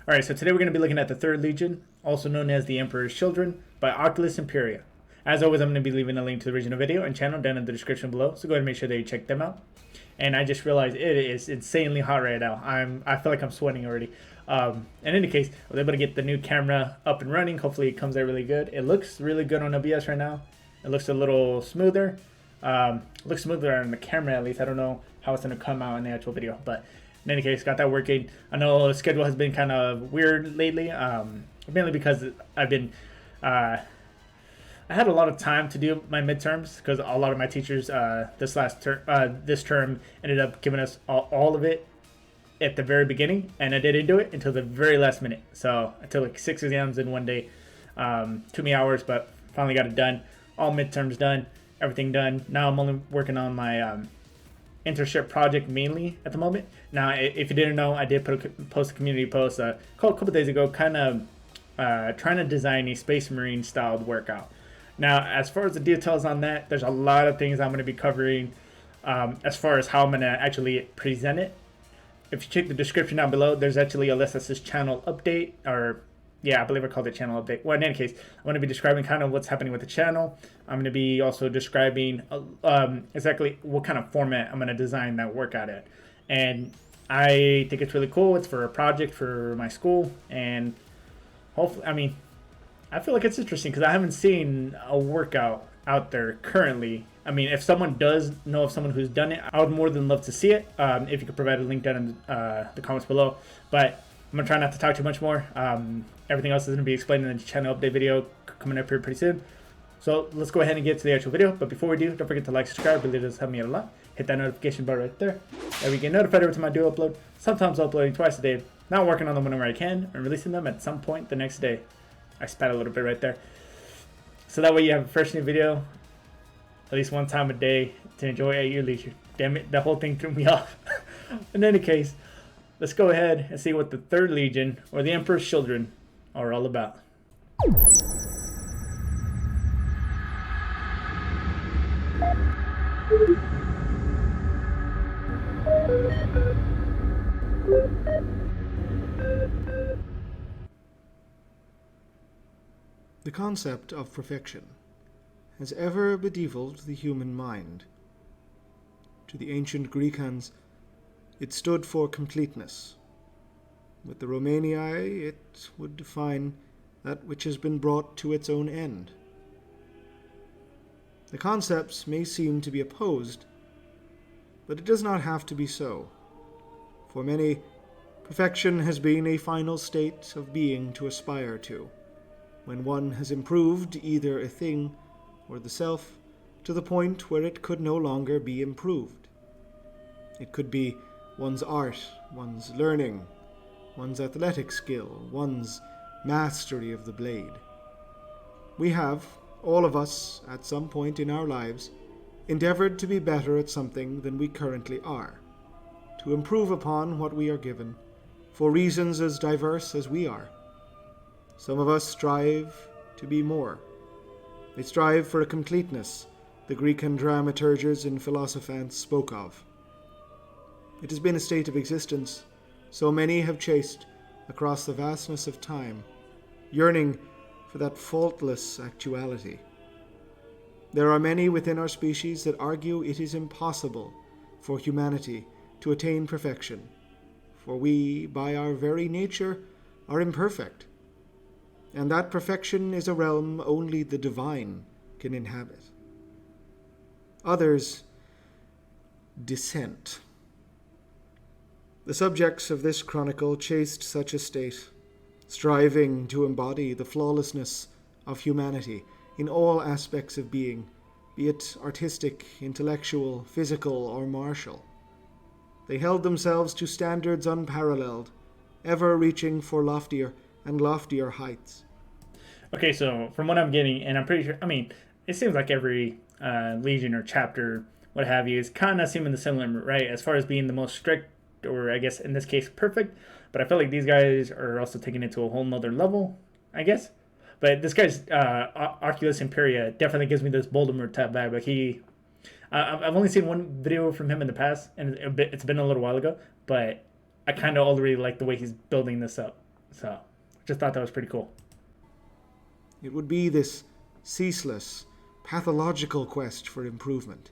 Alright, so today we're going to be looking at the Third Legion, also known as the Emperor's Children, by Oculus Imperia. As always, I'm going to be leaving a link to the original video and channel down in the description below, so go ahead and make sure that you check them out. And I just realized it is insanely hot right now. I feel like I'm sweating already. In any case, I was able to get the new camera up and running. Hopefully it comes out really good. It looks really good on OBS right now. It looks a little smoother. Looks smoother on the camera at least. I don't know how it's going to come out in the actual video, but in any case, got that working. I know the schedule has been kind of weird lately, mainly because I've been, I had a lot of time to do my midterms because a lot of my teachers this term ended up giving us all of it at the very beginning, and I didn't do it until the very last minute. So I took like 6 exams in one day. Took me hours, but finally got it done. All midterms done, everything done. Now I'm only working on my internship project mainly at the moment. Now, if you didn't know, I did post a community post a couple days ago, kind of trying to design a Space Marine styled workout. Now, as far as the details on that, there's a lot of things I'm going to be covering as far as how I'm going to actually present it. If you check the description down below, there's actually a list that says channel update, or yeah, I believe I called it channel update. Well, in any case, I'm going to be describing kind of what's happening with the channel. I'm going to be also describing exactly what kind of format I'm going to design that workout at. And I think it's really cool. It's for a project for my school. And hopefully, I feel like it's interesting because I haven't seen a workout out there currently. If someone does know of someone who's done it, I would more than love to see it. If you could provide a link down in the comments below. But I'm going to try not to talk too much more. Everything else is going to be explained in the channel update video coming up here pretty soon. So let's go ahead and get to the actual video. But before we do, don't forget to like, subscribe. It really does help me out a lot. Hit that notification bell right there. That we get notified every time I do upload. Sometimes uploading twice a day. Not working on them whenever I can. And releasing them at some point the next day. I spat a little bit right there. So that way you have a fresh new video at least one time a day to enjoy at your leisure. Damn it, the whole thing threw me off. In any case, let's go ahead and see what the Third Legion, or the Emperor's Children, are all about. The concept of perfection has ever bedeviled the human mind. To the ancient Greekans, it stood for completeness. With the Romanii, it would define that which has been brought to its own end. The concepts may seem to be opposed, but it does not have to be so. For many, perfection has been a final state of being to aspire to, when one has improved either a thing or the self to the point where it could no longer be improved. It could be one's art, one's learning, one's athletic skill, one's mastery of the blade. We have, all of us, at some point in our lives, endeavored to be better at something than we currently are, to improve upon what we are given, for reasons as diverse as we are. Some of us strive to be more. They strive for a completeness the Greek dramaturges and philosophants spoke of. It has been a state of existence so many have chased across the vastness of time, yearning for that faultless actuality. There are many within our species that argue it is impossible for humanity to attain perfection, for we, by our very nature, are imperfect, and that perfection is a realm only the divine can inhabit. Others dissent. The subjects of this chronicle chased such a state, striving to embody the flawlessness of humanity in all aspects of being, be it artistic, intellectual, physical, or martial. They held themselves to standards unparalleled, ever reaching for loftier and loftier heights. Okay, so from what I'm getting, and I'm pretty sure, it seems like every legion or chapter, what have you, is kind of seeming the similar, right? As far as being the most strict, or I guess in this case, perfect. But I feel like these guys are also taking it to a whole nother level, I guess. But this guy's Oculus Imperia definitely gives me this Voldemort type vibe. Like I've only seen one video from him in the past, and it's been a little while ago. But I kind of already like the way he's building this up. So just thought that was pretty cool. It would be this ceaseless, pathological quest for improvement,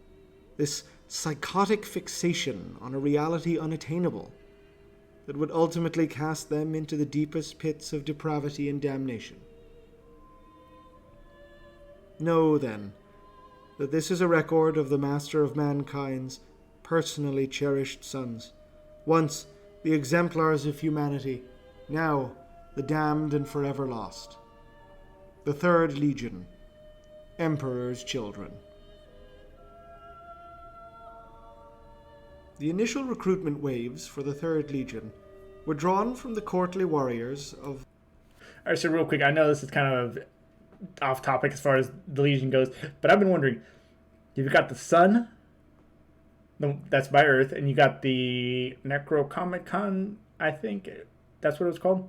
this psychotic fixation on a reality unattainable, that would ultimately cast them into the deepest pits of depravity and damnation. Know, then, that this is a record of the Master of Mankind's personally cherished sons, once the exemplars of humanity, now the damned and forever lost. The Third Legion, Emperor's Children. The initial recruitment waves for the Third Legion were drawn from the courtly warriors of... Alright, so real quick, I know this is kind of off topic as far as the Legion goes, but I've been wondering, you've got the sun, that's by Earth, and you got the Necrocomicon, I think that's what it was called.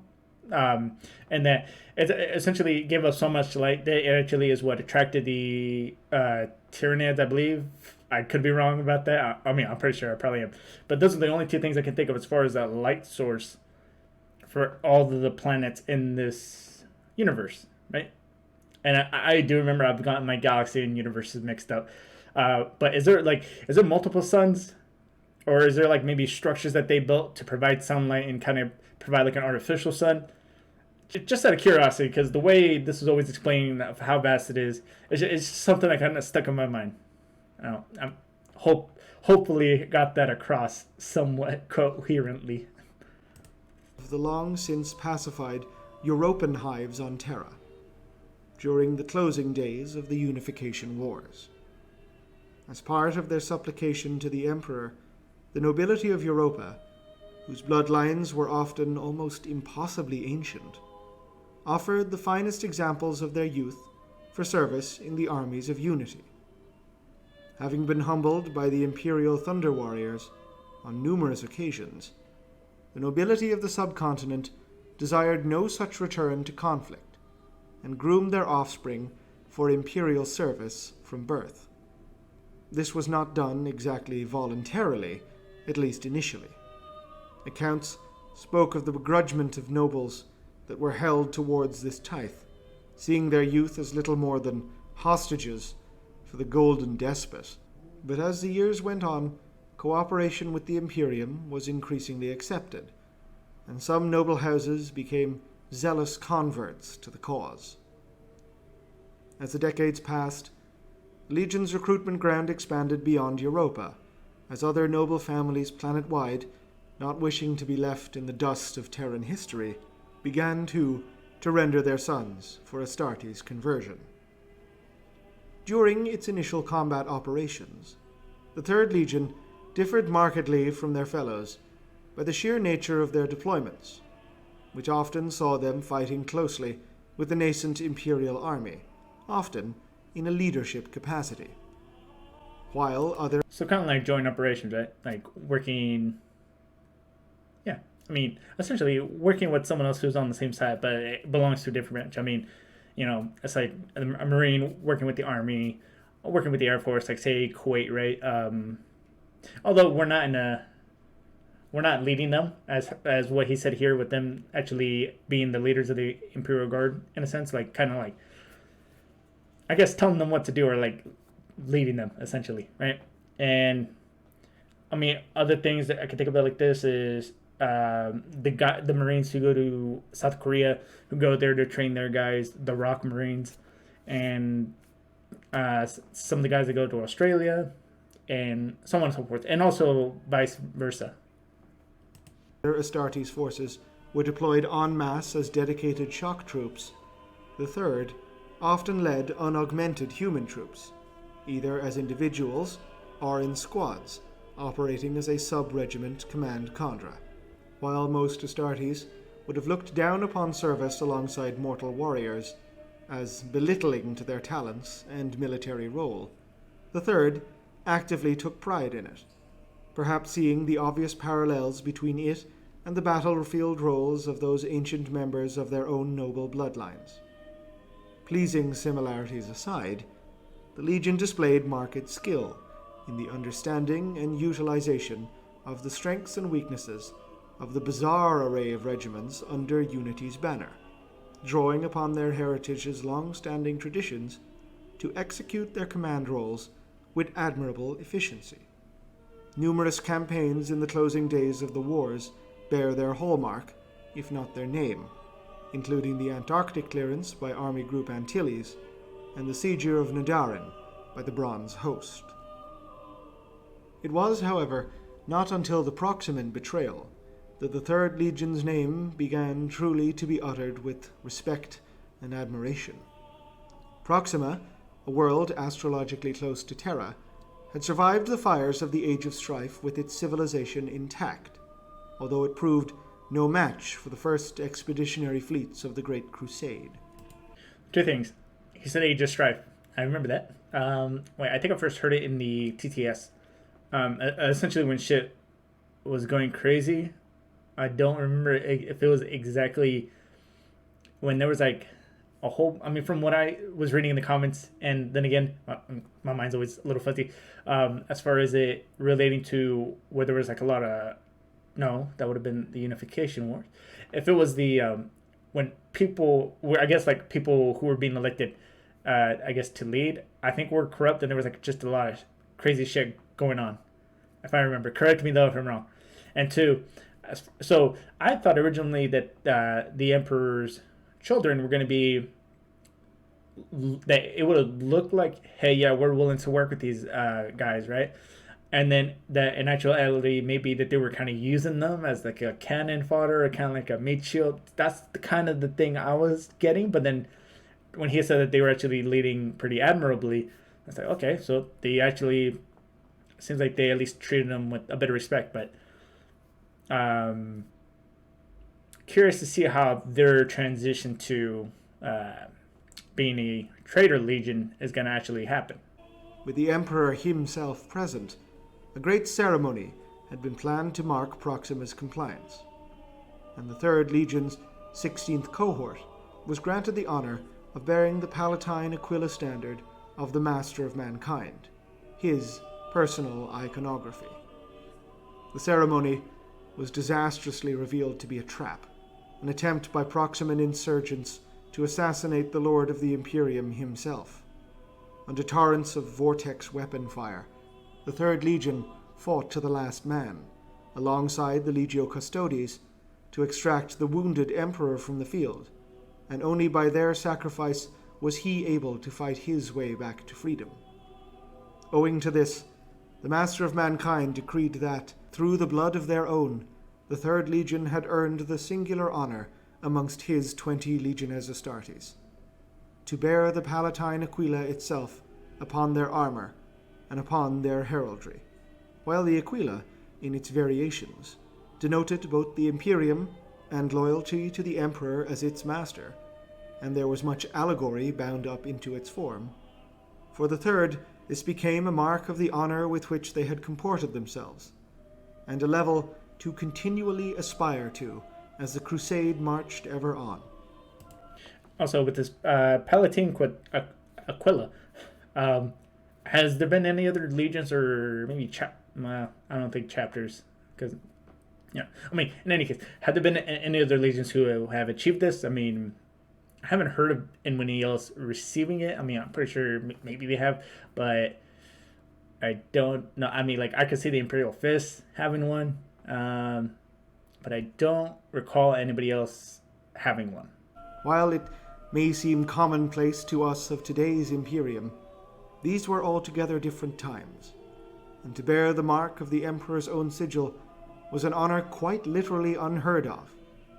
And that it essentially gave us so much light that it actually is what attracted the Tyranids, I believe. I could be wrong about that. I mean, I'm pretty sure I probably am. But those are the only two things I can think of as far as that light source for all of the planets in this universe, right? And I do remember I've gotten my galaxy and universes mixed up. But is there multiple suns? Or is there like maybe structures that they built to provide sunlight and kind of provide like an artificial sun? Just out of curiosity, because the way this is always explaining how vast it is, it's just something that kind of stuck in my mind. I'm hopefully got that across somewhat coherently. Of the long since pacified European hives on Terra, during the closing days of the Unification Wars. As part of their supplication to the Emperor, the nobility of Europa, whose bloodlines were often almost impossibly ancient, offered the finest examples of their youth for service in the armies of unity. Having been humbled by the Imperial Thunder Warriors on numerous occasions, the nobility of the subcontinent desired no such return to conflict, and groomed their offspring for imperial service from birth. This was not done exactly voluntarily, at least initially. Accounts spoke of the begrudgment of nobles that were held towards this tithe, seeing their youth as little more than hostages for the golden despot. But as the years went on, cooperation with the Imperium was increasingly accepted, and some noble houses became zealous converts to the cause. As the decades passed, the Legion's recruitment ground expanded beyond Europa, as other noble families planet-wide, not wishing to be left in the dust of Terran history, began to render their sons for Astartes conversion. During its initial combat operations, the Third Legion differed markedly from their fellows by the sheer nature of their deployments, which often saw them fighting closely with the nascent Imperial army, often in a leadership capacity, while other... So kind of like joint operations, right? Like working... Yeah, I mean, essentially working with someone else who's on the same side, but it belongs to a different branch. I mean, you know, it's like a Marine working with the Army, working with the Air Force, like say Kuwait, right? Although we're not leading them as what he said here, with them actually being the leaders of the Imperial Guard in a sense, like kind of like, I guess, telling them what to do, or like leading them essentially, right? And I mean, other things that I can think about like this is the Marines who go to South Korea, who go there to train their guys, the Rock Marines, and some of the guys that go to Australia, and so on and so forth, and also vice versa. Astartes forces were deployed en masse as dedicated shock troops. The Third often led unaugmented human troops, either as individuals or in squads, operating as a sub-regiment command cadre. While most Astartes would have looked down upon service alongside mortal warriors as belittling to their talents and military role, the Third actively took pride in it, perhaps seeing the obvious parallels between it and the battlefield roles of those ancient members of their own noble bloodlines. Pleasing similarities aside, the Legion displayed marked skill in the understanding and utilization of the strengths and weaknesses of the bizarre array of regiments under Unity's banner, drawing upon their heritage's long-standing traditions to execute their command roles with admirable efficiency. Numerous campaigns in the closing days of the wars bear their hallmark, if not their name, including the Antarctic clearance by Army Group Antilles and the seizure of Nadarin by the Bronze Host. It was, however, not until the Proximan betrayal that the Third Legion's name began truly to be uttered with respect and admiration. Proxima, a world astrologically close to Terra, had survived the fires of the Age of Strife with its civilization intact, although it proved no match for the first expeditionary fleets of the Great Crusade. Two things. He said Age of Strife. I remember that. I think I first heard it in the TTS. Essentially when shit was going crazy. I don't remember if it was exactly when there was like a whole, from what I was reading in the comments, and then again, my mind's always a little fuzzy, as far as it relating to where there was like a lot of, no, that would have been the Unification Wars. If it was the, when people were, I guess like people who were being elected, to lead, I think were corrupt, and there was like just a lot of crazy shit going on. If I remember, correct me though if I'm wrong. And two, so I thought originally that the Emperor's children were going to be, that it would have looked like, hey, yeah, we're willing to work with these guys, right? And then that in actuality, maybe that they were kind of using them as like a cannon fodder or kind of like a meat shield. That's the kind of the thing I was getting. But then when he said that they were actually leading pretty admirably, I was like, okay, so they actually, seems like they at least treated them with a bit of respect. But curious to see how their transition to being a traitor legion is going to actually happen. With the Emperor himself present, a great ceremony had been planned to mark Proxima's compliance, and the Third Legion's 16th cohort was granted the honor of bearing the Palatine Aquila standard of the Master of Mankind, his personal iconography. The ceremony was disastrously revealed to be a trap, an attempt by Proximan insurgents to assassinate the Lord of the Imperium himself. Under torrents of vortex weapon fire, the Third Legion fought to the last man, alongside the Legio Custodes, to extract the wounded Emperor from the field, and only by their sacrifice was he able to fight his way back to freedom. Owing to this, the Master of Mankind decreed that, through the blood of their own, the Third Legion had earned the singular honor amongst his 20 Legiones Astartes, to bear the Palatine Aquila itself upon their armor and upon their heraldry, while the Aquila, in its variations, denoted both the Imperium and loyalty to the Emperor as its master, and there was much allegory bound up into its form. For the Third, this became a mark of the honor with which they had comported themselves, and a level to continually aspire to as the crusade marched ever on. Also, with this Palatine Aquila, has there been any other legions or maybe I don't think chapters, because in any case, have there been any other legions who have achieved this? I haven't heard of anybody else receiving it. I'm pretty sure maybe they have, but I don't know. I could see the Imperial Fist having one, but I don't recall anybody else having one. While it may seem commonplace to us of today's Imperium, these were altogether different times, and to bear the mark of the Emperor's own sigil was an honor quite literally unheard of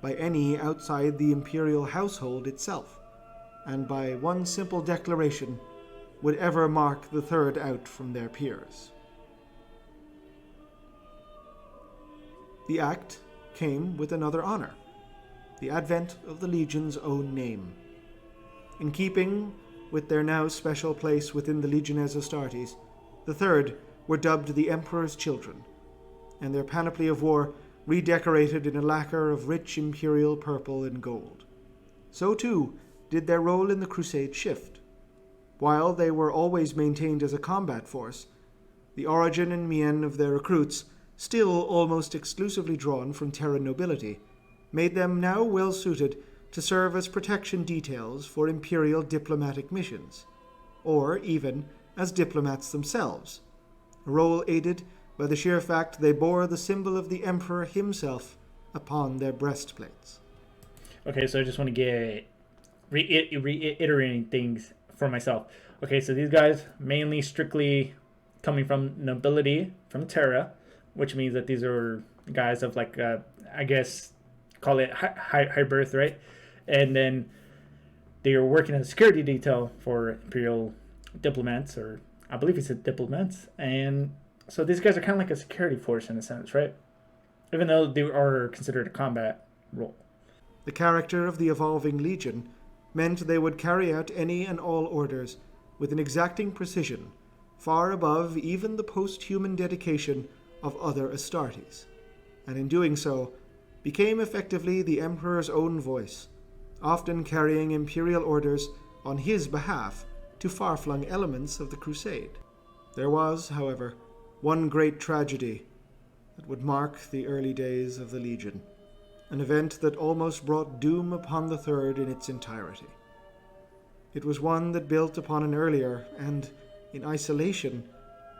by any outside the imperial household itself, and by one simple declaration would ever mark the Third out from their peers. The act came with another honor, the advent of the Legion's own name. In keeping with their now special place within the Legiones Astartes, the Third were dubbed the Emperor's Children, and their panoply of war redecorated in a lacquer of rich imperial purple and gold. So too did their role in the crusade shift. While they were always maintained as a combat force, the origin and mien of their recruits still almost exclusively drawn from Terran nobility, made them now well suited to serve as protection details for imperial diplomatic missions, or even as diplomats themselves, a role aided by the sheer fact they bore the symbol of the Emperor himself upon their breastplates. Okay, so I just want to get reiterating things for myself. Okay, so these guys mainly strictly coming from nobility from Terra, which means that these are guys of like I guess call it high birth, right? And then they are working as a security detail for imperial diplomats, or I believe he said diplomats, and so these guys are kind of like a security force in a sense, right? Even though they are considered a combat role. The character of the evolving legion meant they would carry out any and all orders with an exacting precision, far above even the post-human dedication of other Astartes, and in doing so, became effectively the Emperor's own voice, often carrying imperial orders on his behalf to far-flung elements of the Crusade. There was, however, one great tragedy that would mark the early days of the Legion, an event that almost brought doom upon the Third in its entirety. It was one that built upon an earlier and, in isolation,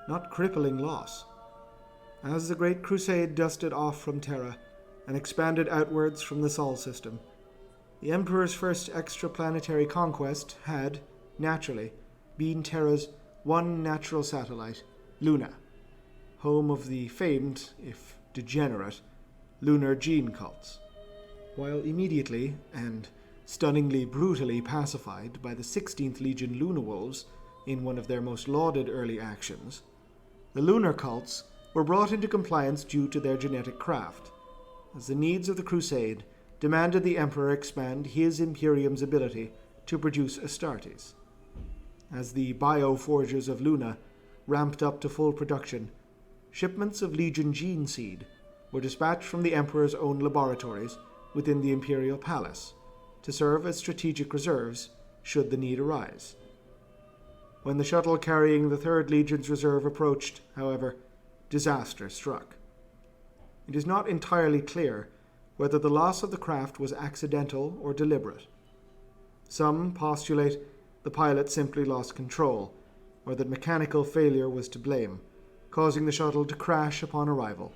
not crippling loss. As the Great Crusade dusted off from Terra and expanded outwards from the Sol system, the Emperor's first extraplanetary conquest had, naturally, been Terra's one natural satellite, Luna, home of the famed, if degenerate, lunar gene cults. While immediately and stunningly brutally pacified by the 16th Legion Luna Wolves in one of their most lauded early actions, the lunar cults were brought into compliance due to their genetic craft, as the needs of the Crusade demanded the Emperor expand his Imperium's ability to produce Astartes. As the bioforges of Luna ramped up to full production, shipments of Legion gene seed were dispatched from the Emperor's own laboratories within the Imperial Palace to serve as strategic reserves should the need arise. When the shuttle carrying the 3rd Legion's reserve approached, however, disaster struck. It is not entirely clear whether the loss of the craft was accidental or deliberate. Some postulate the pilot simply lost control, or that mechanical failure was to blame, causing the shuttle to crash upon arrival.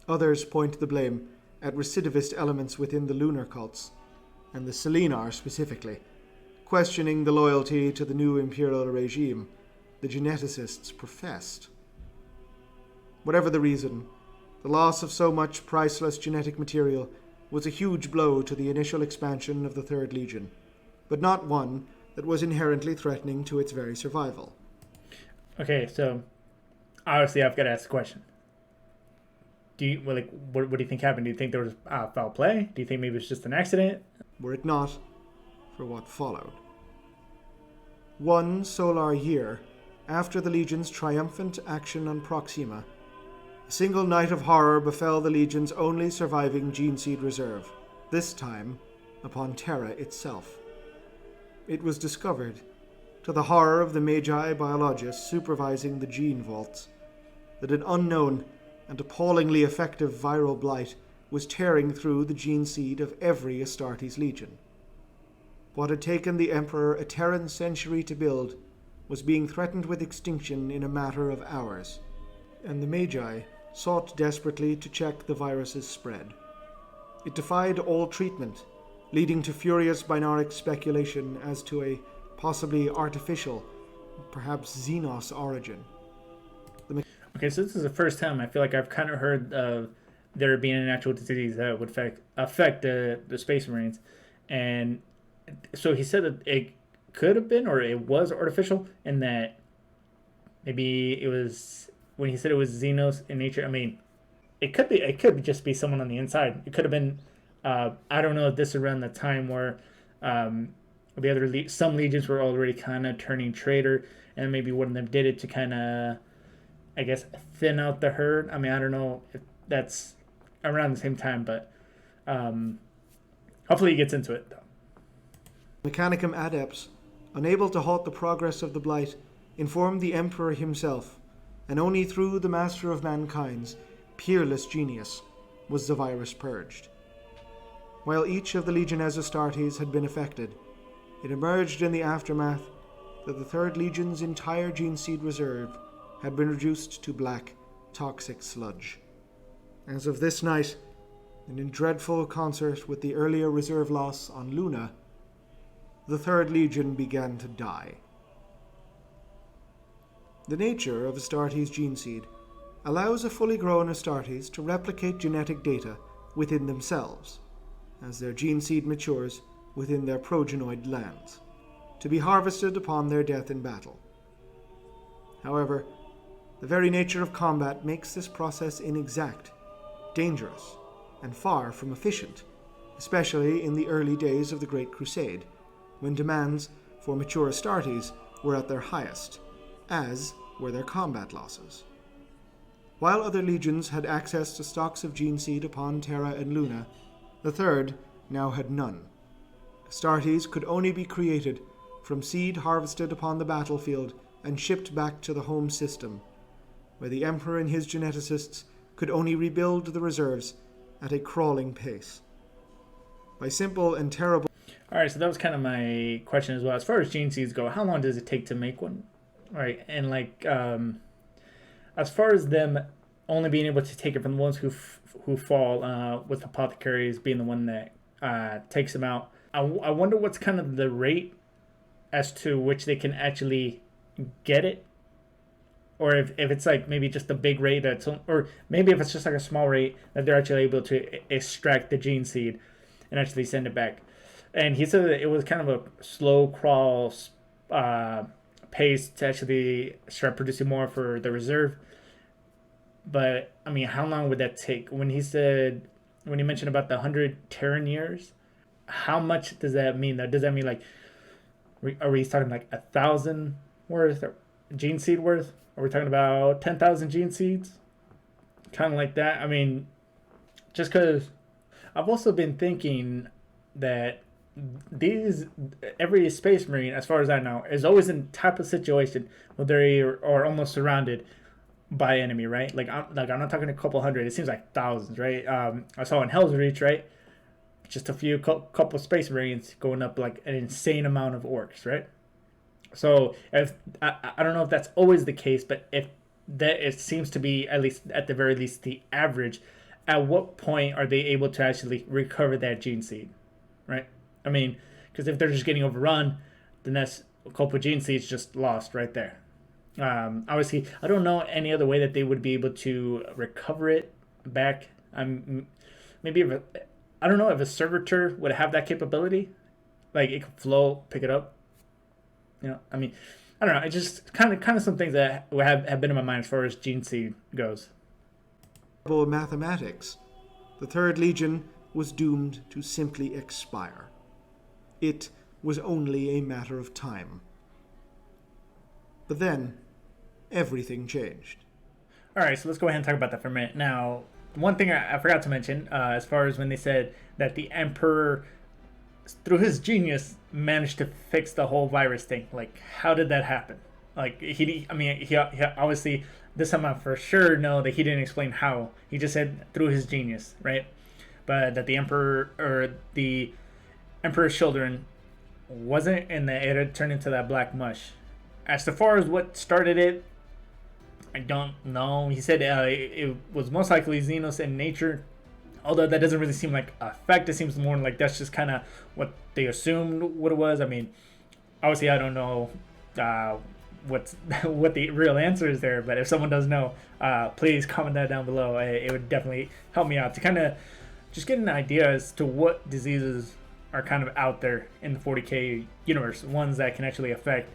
Others point the blame at recidivist elements within the lunar cults, and the Selenar specifically, questioning the loyalty to the new imperial regime the geneticists professed. Whatever the reason, the loss of so much priceless genetic material was a huge blow to the initial expansion of the 3rd Legion, but not one that was inherently threatening to its very survival. Okay, so obviously I've got to ask the question. What do you think happened? Do you think there was foul play? Do you think maybe it was just an accident? Were it not for what followed. One solar year after the Legion's triumphant action on Proxima, a single night of horror befell the Legion's only surviving gene seed reserve, this time upon Terra itself. It was discovered, to the horror of the Magi biologists supervising the gene vaults, that an unknown and appallingly effective viral blight was tearing through the gene seed of every Astartes Legion. What had taken the Emperor a Terran century to build was being threatened with extinction in a matter of hours, and the Magi sought desperately to check the virus's spread. It defied all treatment, leading to furious binaric speculation as to a possibly artificial, perhaps Xenos origin. Okay, so this is the first time I feel like I've kind of heard of there being an actual disease that would affect the Space Marines. And so he said that it could have been, or it was artificial, and that maybe it was, when he said it was Xenos in nature, I mean, it could just be someone on the inside. It could have been, I don't know if this is around the time where the other some legions were already kind of turning traitor, and maybe one of them did it to kind of, I guess, thin out the herd. I mean, I don't know if that's around the same time, but hopefully he gets into it, though. Mechanicum adepts, unable to halt the progress of the blight, informed the Emperor himself, and only through the master of mankind's peerless genius was the virus purged. While each of the Legionnaires Astartes had been affected, it emerged in the aftermath that the Third Legion's entire gene seed reserve had been reduced to black, toxic sludge. As of this night, and in dreadful concert with the earlier reserve loss on Luna, the Third Legion began to die. The nature of Astartes' gene seed allows a fully grown Astartes to replicate genetic data within themselves, as their gene seed matures within their progenoid glands, to be harvested upon their death in battle. However, the very nature of combat makes this process inexact, dangerous, and far from efficient, especially in the early days of the Great Crusade, when demands for mature Astartes were at their highest, as were their combat losses. While other legions had access to stocks of gene seed upon Terra and Luna, the Third now had none. Astartes could only be created from seed harvested upon the battlefield and shipped back to the home system, where the Emperor and his geneticists could only rebuild the reserves at a crawling pace. By simple and terrible... Alright, so that was kind of my question as well. As far as gene seeds go, how long does it take to make one? Right, and like, as far as them only being able to take it from the ones who fall, with apothecaries being the one that takes them out, I wonder what's kind of the rate as to which they can actually get it, or if it's like maybe just a big rate that's, or maybe if it's just like a small rate that they're actually able to extract the gene seed and actually send it back. And he said that it was kind of a slow crawl pace to actually start producing more for the reserve. But I mean, how long would that take? When he mentioned about the 100 Terran years, how much does that mean? Does that mean like, are we talking like 1,000 worth or gene seed worth? Are we talking about 10,000 gene seeds? Kind of like that. I mean, just because I've also been thinking that every space marine, as far as I know, is always in type of situation where they are almost surrounded by enemy, right? Like I'm not talking a couple hundred. It seems like thousands, right? I saw in Hell's Reach, right? Just a few couple space marines going up like an insane amount of orcs, right? So if I don't know if that's always the case, but if that it seems to be at the very least the average, at what point are they able to actually recover that gene seed, right? I mean, because if they're just getting overrun, then that's a couple gene seeds just lost right there. Obviously, I don't know any other way that they would be able to recover it back. Maybe I don't know if a servitor would have that capability, like it could flow, pick it up. You know, I mean, I don't know. It's just kind of some things that have been in my mind as far as gene seed goes. Mathematics, the Third Legion was doomed to simply expire. It was only a matter of time. But then, everything changed. All right, so let's go ahead and talk about that for a minute. Now, one thing I forgot to mention, as far as when they said that the Emperor, through his genius, managed to fix the whole virus thing. Like, how did that happen? Like, he obviously, this time I for sure know that he didn't explain how. He just said through his genius, right? But that the Emperor, or the Emperor's children, wasn't, and that it had turned into that black mush. As far as what started it, I don't know. He said it was most likely Xenos in nature, although that doesn't really seem like a fact. It seems more like that's just kind of what they assumed what it was. I mean, obviously I don't know what the real answer is there, but if someone does know, please comment that down below. It would definitely help me out to kind of just get an idea as to what diseases are kind of out there in the 40K universe, ones that can actually affect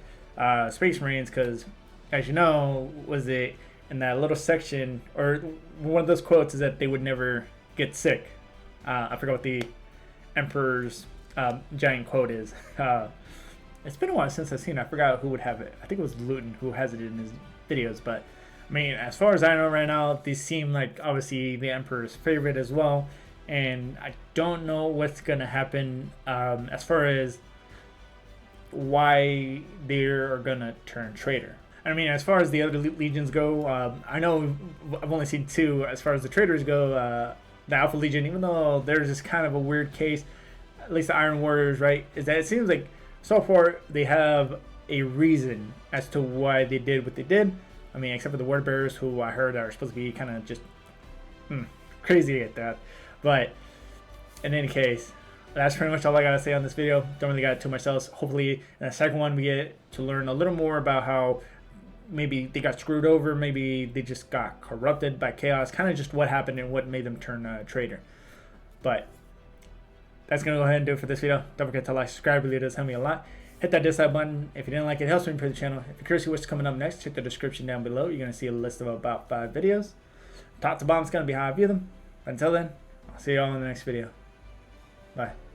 Space Marines, because as you know, was it in that little section, or one of those quotes is that they would never get sick. I forgot what the Emperor's giant quote is. It's been a while since I've seen it. I forgot who would have it. I think it was Luton who has it in his videos, but I mean, as far as I know right now, these seem like obviously the Emperor's favorite as well, and I don't know what's gonna happen as far as why they are gonna turn traitor. I mean, as far as the other legions go, I know I've only seen two. As far as the traders go, the Alpha Legion, even though there's just kind of a weird case, at least the Iron Warriors, right, is that it seems like so far they have a reason as to why they did what they did. I mean, except for the Word Bearers, who I heard are supposed to be kind of just crazy at that. But in any case, that's pretty much all I gotta say on this video. Don't really got too much else. Hopefully in the second one we get to learn a little more about how maybe they got screwed over, maybe they just got corrupted by chaos, kind of just what happened and what made them turn traitor. But that's gonna go ahead and do it for this video. Don't forget to like, subscribe, really does help me a lot. Hit that dislike button if you didn't like it. It helps me improve the channel. If you're curious what's coming up next, check the description down below. You're gonna see a list of about 5 videos. Top to bottom is gonna be how I view them. But until then, I'll see you all in the next video. Bye.